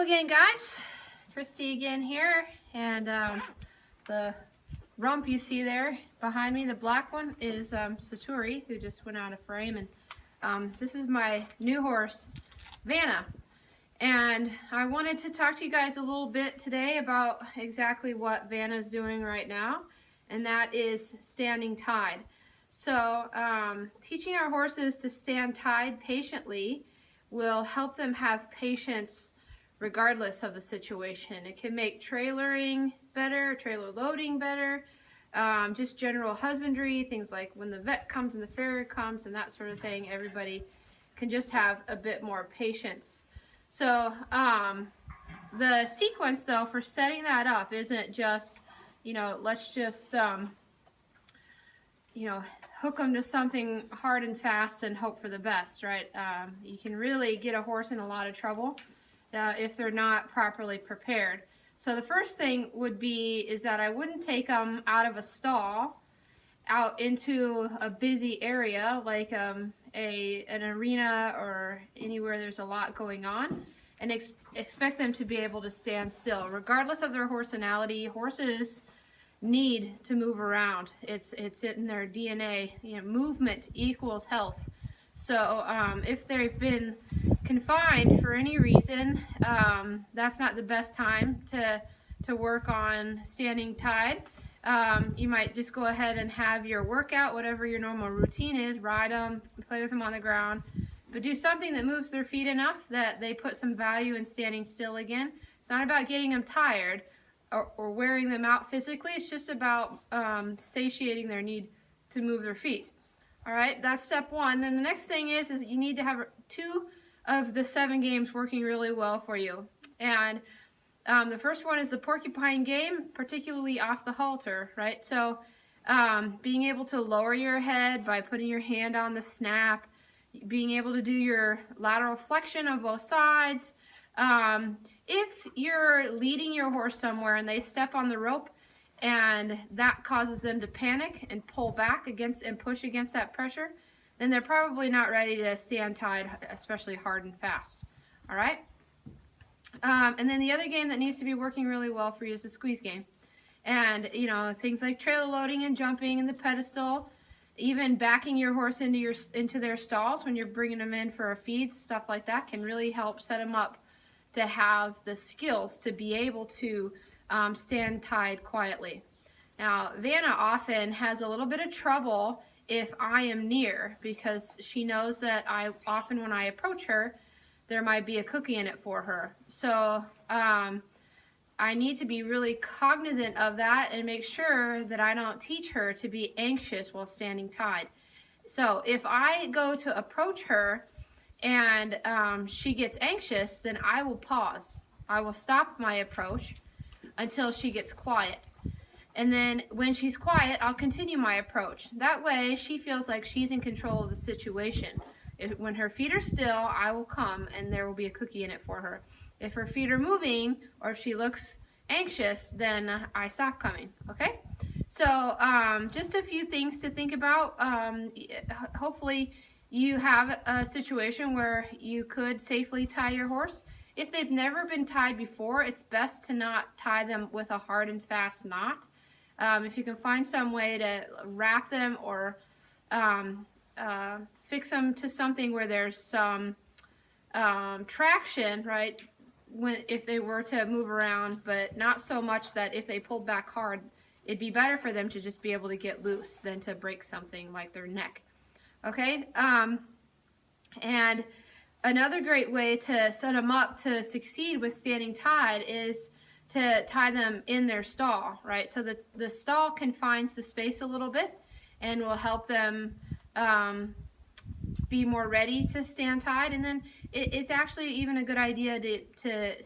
again, guys. Christy again here, and the rump you see there behind me, the black one, is Saturi, who just went out of frame, and this is my new horse, Vanna. And I wanted to talk to you guys a little bit today about exactly what Vanna's doing right now, and that is standing tied. So teaching our horses to stand tied patiently will help them have patience regardless of the situation. It can make trailering better, trailer loading better, just general husbandry, things like when the vet comes and the farrier comes and that sort of thing. Everybody can just have a bit more patience. So the sequence though for setting that up isn't just, let's just hook them to something hard and fast and hope for the best, right? You can really get a horse in a lot of trouble if they're not properly prepared. So the first thing would be is that I wouldn't take them out of a stall out into a busy area like an arena or anywhere there's a lot going on, and expect them to be able to stand still. Regardless of their horsenality, horses need to move around. It's in their DNA. Movement equals health. So if they've been confined for any reason, that's not the best time to work on standing tied. You might just go ahead and have your workout, whatever your normal routine is, ride them, play with them on the ground, but do something that moves their feet enough that they put some value in standing still again. It's not about getting them tired or wearing them out physically. It's just about satiating their need to move their feet. All right, that's step one. And the next thing is you need to have 2 of the 7 games working really well for you. And the first one is the porcupine game, particularly off the halter, right? So being able to lower your head by putting your hand on the snap, being able to do your lateral flexion of both sides. If you're leading your horse somewhere and they step on the rope and that causes them to panic and pull back against and push against that pressure, then they're probably not ready to stand tied, especially hard and fast. All right? And then the other game that needs to be working really well for you is the squeeze game. And, things like trailer loading and jumping and the pedestal, even backing your horse into their stalls when you're bringing them in for a feed, stuff like that can really help set them up to have the skills to be able to stand tied quietly. Now, Vanna often has a little bit of trouble if I am near, because she knows that often when I approach her, there might be a cookie in it for her. So I need to be really cognizant of that and make sure that I don't teach her to be anxious while standing tied. So if I go to approach her and she gets anxious, then I will pause. I will stop my approach until she gets quiet. And then when she's quiet, I'll continue my approach. That way she feels like she's in control of the situation. When her feet are still, I will come and there will be a cookie in it for her. If her feet are moving or if she looks anxious, then I stop coming, okay? So just a few things to think about. Hopefully you have a situation where you could safely tie your horse. If they've never been tied before, it's best to not tie them with a hard and fast knot. If you can find some way to wrap them or fix them to something where there's some traction, right, if they were to move around, but not so much that if they pulled back hard, it'd be better for them to just be able to get loose than to break something like their neck. Okay, and another great way to set them up to succeed with standing tied is to tie them in their stall, right? So that the stall confines the space a little bit and will help them be more ready to stand tied. And then it's actually even a good idea to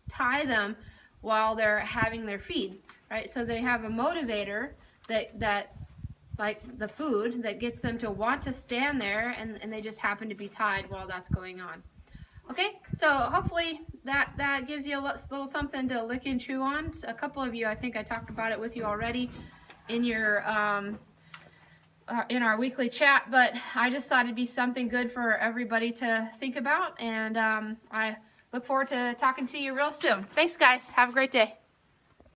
tie them while they're having their feed, right? So they have a motivator that like the food that gets them to want to stand there, and they just happen to be tied while that's going on. Okay, so hopefully that gives you a little something to lick and chew on. A couple of you, I think I talked about it with you already in your in our weekly chat, but I just thought it'd be something good for everybody to think about, and I look forward to talking to you real soon. Thanks, guys. Have a great day.